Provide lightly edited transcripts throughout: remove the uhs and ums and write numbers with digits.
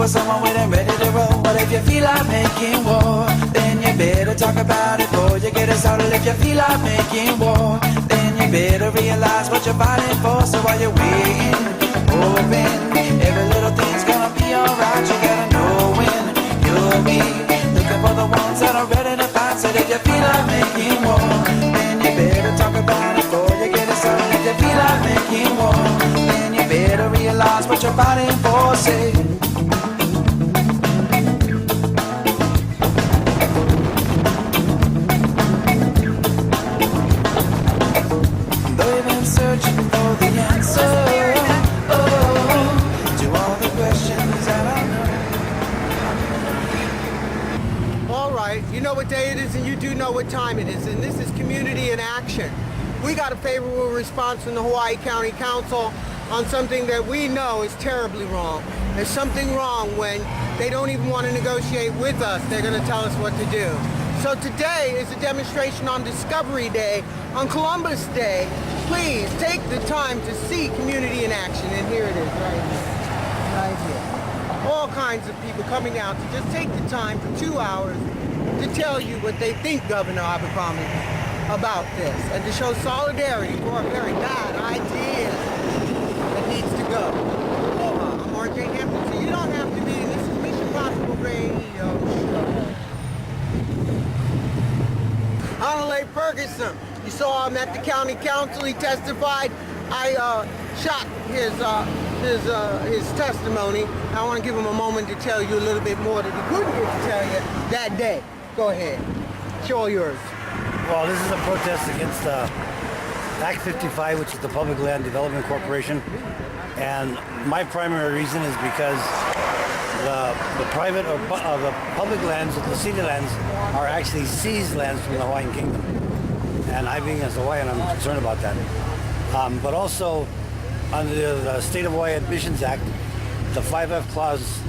with someone with and ready to roll. But if you feel like making war, then you better talk about it before you get it started. If you feel like making war, then you better realize what you're fighting for. So while you're waiting, hoping every little thing's gonna be alright, you gotta know when you'll be looking for the ones that are ready to fight. So if you feel like making war, then you better talk about it before you get it started. If you feel like making war, then you better realize what you're fighting for. Say, though you've been searching for the answer, oh, to all the questions that I know. All right, you know what day it is and you do know what time it is, and this is Community in Action. We got a favorable response from the Hawaii County Council on something that we know is terribly wrong. There's something wrong when they don't even want to negotiate with us. They're going to tell us what to do. So today is a demonstration on Discovery Day, on Columbus Day. Please take the time to see Community in Action, and here it is, right here. All kinds of people coming out to just take the time for 2 hours to tell you what they think Governor Abercrombie about this, and to show solidarity for a very bad idea that needs to go. Aloha, I'm RJ Hampton, so you don't have to be, this is Mission Possible Radio Show. Honolulu Ferguson, you saw him at the county council, he testified. I shot his testimony. I want to give him a moment to tell you a little bit more that he couldn't get to tell you that day. Go ahead, show all yours. Well, this is a protest against Act 55, which is the Public Land Development Corporation. And my primary reason is because the private or the public lands, the city lands, are actually seized lands from the Hawaiian Kingdom. And I, being as Hawaiian, I'm concerned about that. But also, under the State of Hawaii Admissions Act, the 5F clause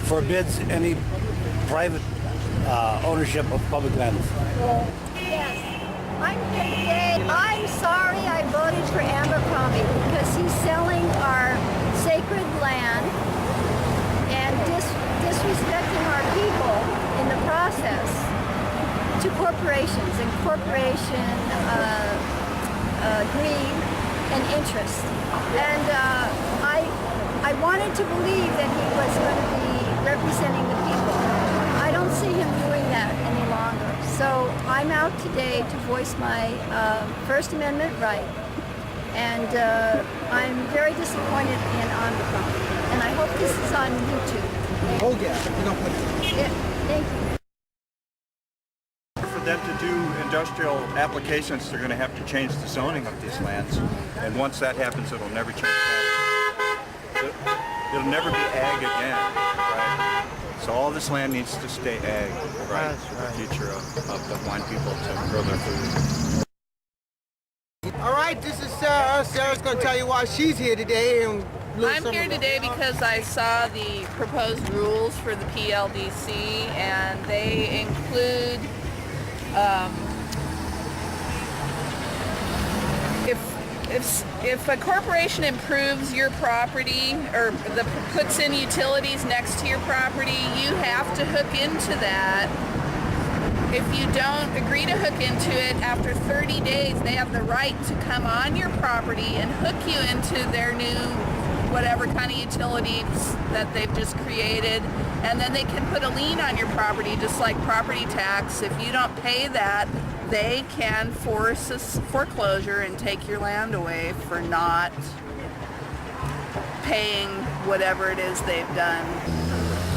forbids any private ownership of public lands. Yes, I'm here today. I'm sorry I voted for Abercrombie because he's selling our sacred land and disrespecting our people in the process to corporations and corporation greed and interest. And I wanted to believe that he was going to be representing the people. I don't see him doing that any longer. So I'm out today to voice my First Amendment right. And I'm very disappointed in Abercrombie. And I hope this is on YouTube. Oh yeah, you don't put it. Thank you. For them to do industrial applications, they're going to have to change the zoning of these lands. And once that happens, it'll never change that. It'll never be ag again, right? So all this land needs to stay ag, right, for the future of the Hawaiian people to grow their food. All right, this is Sarah. Sarah's going to tell you why she's here today. And I'm here today because I saw the proposed rules for the PLDC, and they include if a corporation improves your property or puts in utilities next to your property, you have to hook into that. If you don't agree to hook into it, after 30 days, they have the right to come on your property and hook you into their new whatever kind of utilities that they've just created. And then they can put a lien on your property, just like property tax. If you don't pay that, they can force a foreclosure and take your land away for not paying whatever it is they've done.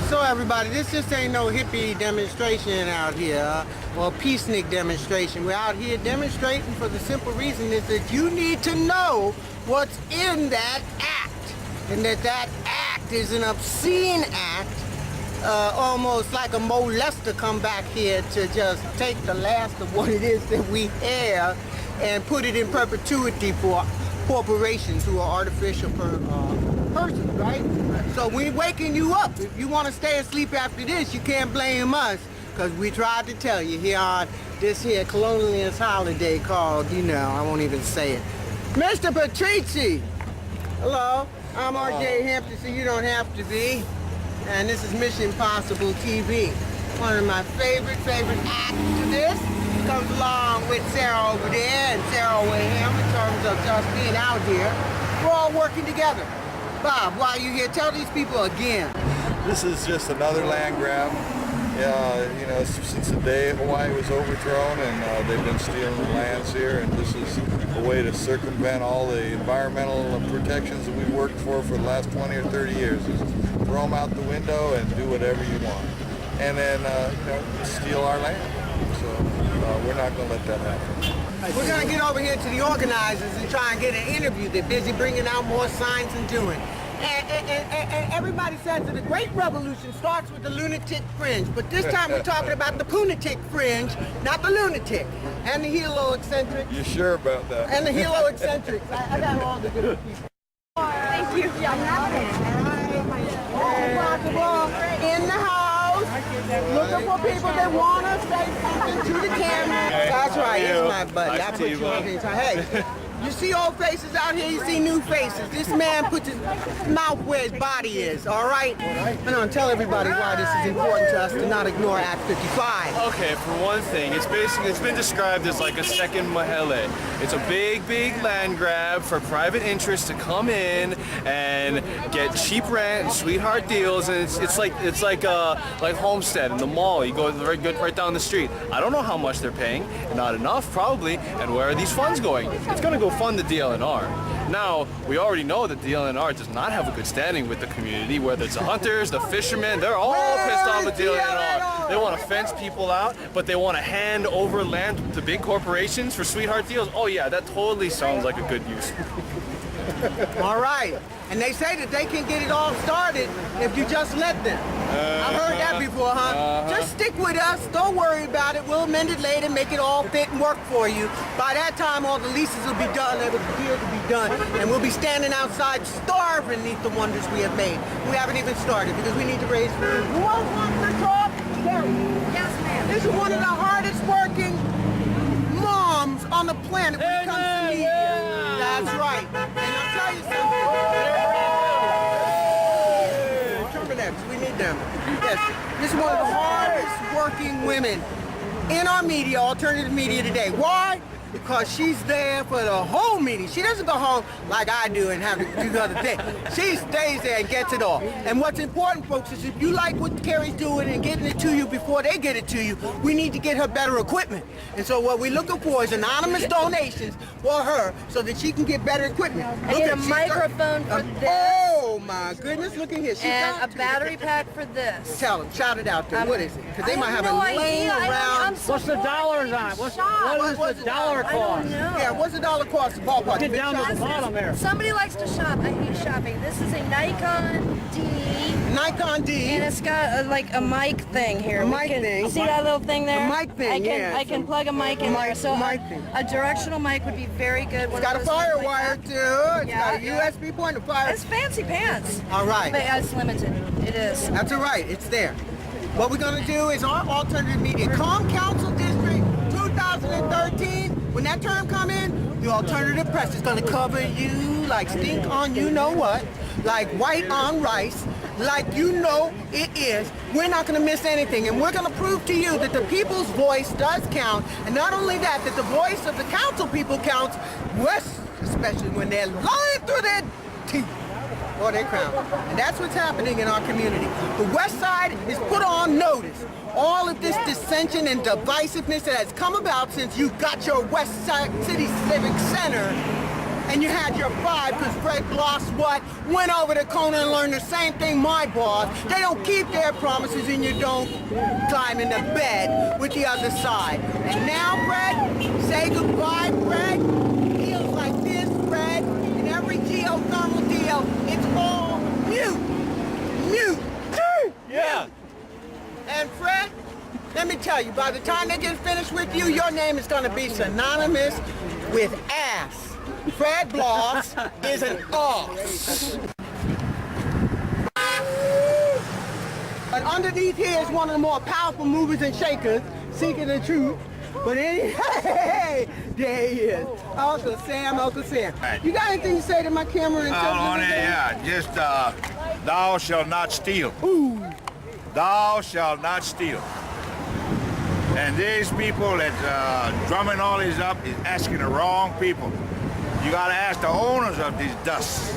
So everybody, this just ain't no hippie demonstration out here, or peacenik demonstration. We're out here demonstrating for the simple reason is that you need to know what's in that act, and that act is an obscene act, almost like a molester come back here to just take the last of what it is that we have and put it in perpetuity for corporations who are artificial persons, right? So we're waking you up. If you want to stay asleep after this, you can't blame us, because we tried to tell you here on this here colonialist holiday called, you know, I won't even say it. Mr. Patrici! Hello, I'm RJ Hampton, so you don't have to be. and this is Mission Impossible TV. One of my favorite acts to this comes along with Sarah over there and Sarah over here in terms of just being out here. We're all working together. Bob, while you're here, tell these people again. This is just another land grab. You know, since the day Hawaii was overthrown, and they've been stealing the lands here, and this is a way to circumvent all the environmental protections that we've worked for the last 20 or 30 years. Just throw them out the window and do whatever you want, and then you know, steal our land. So we're not going to let that happen. We're going to get over here to the organizers and try and get an interview. They're busy bringing out more signs and doing. And everybody says that the great revolution starts with the lunatic fringe, but this time we're talking about the poonatic fringe, not the lunatic, and the Hilo eccentric. You sure about that? And the Hilo eccentrics. I got all the good people. Thank you. In the house, looking for people that want to say something to the camera. That's right, he's my buddy. I put you on here. Hey, you see old faces out here, you see new faces. This man puts his mouth where his body is, all right? I'm going to tell everybody why this is important to us to not ignore Act 55. Okay, for one thing, it's been described as like a second Mahele. It's a big land grab for private interests to come in and get cheap rent and sweetheart deals, and it's like Homestead in the mall. You go right down the street. I don't know how much they're paying, not enough probably, and where are these funds going? It's gonna go fund the DLNR. Now, we already know that the DLNR does not have a good standing with the community, whether it's the hunters, the fishermen, they're all pissed off with DLNR. They want to fence people out, but they want to hand over land to big corporations for sweetheart deals. Oh yeah, that totally sounds like a good use. All right. And they say that they can get it all started if you just let them. I've heard that before, huh? Just stick with us. Don't worry about it. We'll amend it later, make it all fit and work for you. By that time, all the leases will be done. They will appear to be done. And we'll be standing outside starving beneath the wonders we have made. We haven't even started because we need to raise food. Who else wants to talk? Carrie. Yes, ma'am. This is one of the hardest working moms on the planet when it comes to media. That's right. And I'll tell you something. Turbonex, we need them. Yes, this is one of the hardest working women in our media, alternative media today. Why? Because she's there for the whole meeting. She doesn't go home like I do and have to do other things. She stays there and gets it all. And what's important, folks, is if you like what Carrie's doing and getting it to you before they get it to you, we need to get her better equipment. And so what we're looking for is anonymous donations for her so that she can get better equipment. I need a microphone for this. Oh my goodness, look at here. And a battery pack for this. Tell them, shout it out there. What is it? Because they might have no it laying idea. around. So What's the dollars on it? What is the dollar I don't cost? know. Yeah, what's the dollar cost? Ballpark. Get down to the This bottom is- there. Somebody likes to shop. I hate shopping. This is a Nikon D, Nikon D. and it's got like a mic thing here. A We mic can- thing. See that little thing there? A mic thing, yeah. I can plug a mic in there. So mic thing. a directional mic would be very good. It's got a fire wire too. It's got a Yeah. USB point of fire. It's fancy pants. All right. But it's limited. It is. That's all right. It's there. What we're going to do is our alternative media. Calm Council District 2013. When that term come in, the alternative press is going to cover you like stink on you know what, like white on rice, like you know it is. We're not going to miss anything. And we're going to prove to you that the people's voice does count. And not only that, that the voice of the council people counts, especially when they're lying through their teeth. Or their crown. And that's what's happening in our community. The West Side is put on notice. All of this dissension and divisiveness that has come about since you got your West Side City Civic Center and you had your vibe because Fred Bloss went over to Kona and learned the same thing my boss. They don't keep their promises and you don't climb into bed with the other side. And now, Fred, say goodbye, Fred. Feels like this, Fred. And every geothermal deal, it's all mute. Mute. Yeah. And Fred, let me tell you, by the time they get finished with you, your name is going to be synonymous with ass. Fred Bloss is an ass. But underneath here is one of the more powerful movers and shakers, seeking the truth. But anyway, there he is. Uncle Sam, Uncle Sam. Right. You got anything to say to my camera and Yeah, just thou shalt not steal. Thou shalt not steal. And these people that's drumming all these up is asking the wrong people. You gotta ask the owners of these dusts.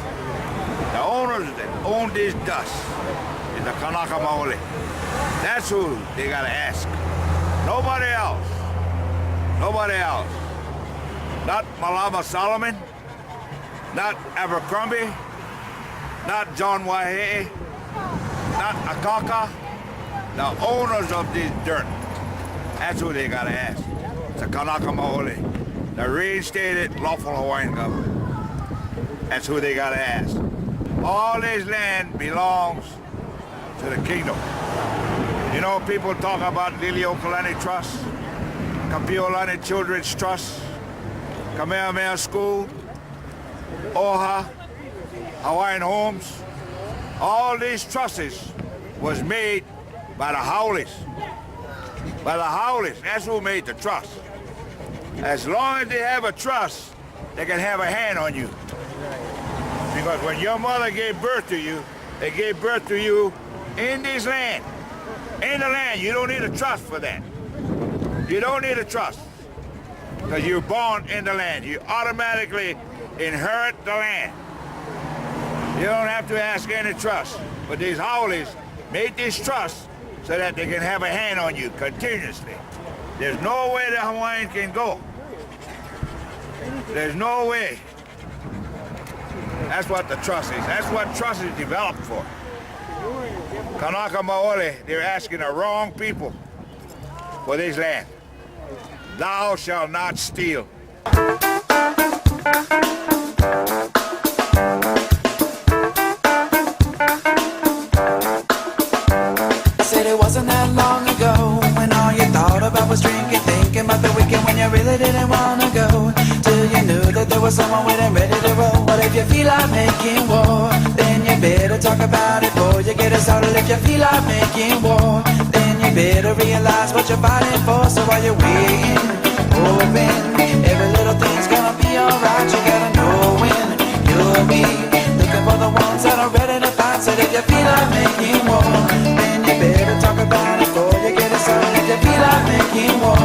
The owners that own these dusts is the Kanaka Maoli. That's who they gotta ask. Nobody else. Nobody else. Not Malama Solomon, not Abercrombie, not John Waihee, not Akaka. The owners of this dirt. That's who they gotta ask. It's the Kanaka Maoli, the reinstated lawful Hawaiian government. That's who they gotta ask. All this land belongs to the kingdom. You know, people talk about Liliuokalani Trust, Kapiolani Children's Trust, Kamehameha School, OHA, Hawaiian Homes. All these trusts was made by the Howleys. By the Howleys. That's who made the trust. As long as they have a trust, they can have a hand on you. Because when your mother gave birth to you, they gave birth to you in this land. In the land. You don't need a trust for that. You don't need a trust. Because you're born in the land. You automatically inherit the land. You don't have to ask any trust. But these Howleys made this trust so that they can have a hand on you continuously. There's no way the Hawaiian can go. There's no way. That's what the trust is. That's what trust is developed for. Kanaka Maoli, they're asking the wrong people for this land. Thou shalt not steal. Said it wasn't that long ago when all you thought about was drinking, thinking about the weekend when you really didn't want to go. Till you knew that there was someone waiting ready to roll. But if you feel like making war, then you better talk about it before you get it started. If you feel like making war, then you better realize what you're fighting for. So while you're waiting, hoping every little thing's gonna be alright, you gotta know when you'll be looking for the ones that are ready to fight. So if you feel like making war, then you better talk about it before you get it started. If you feel like making war,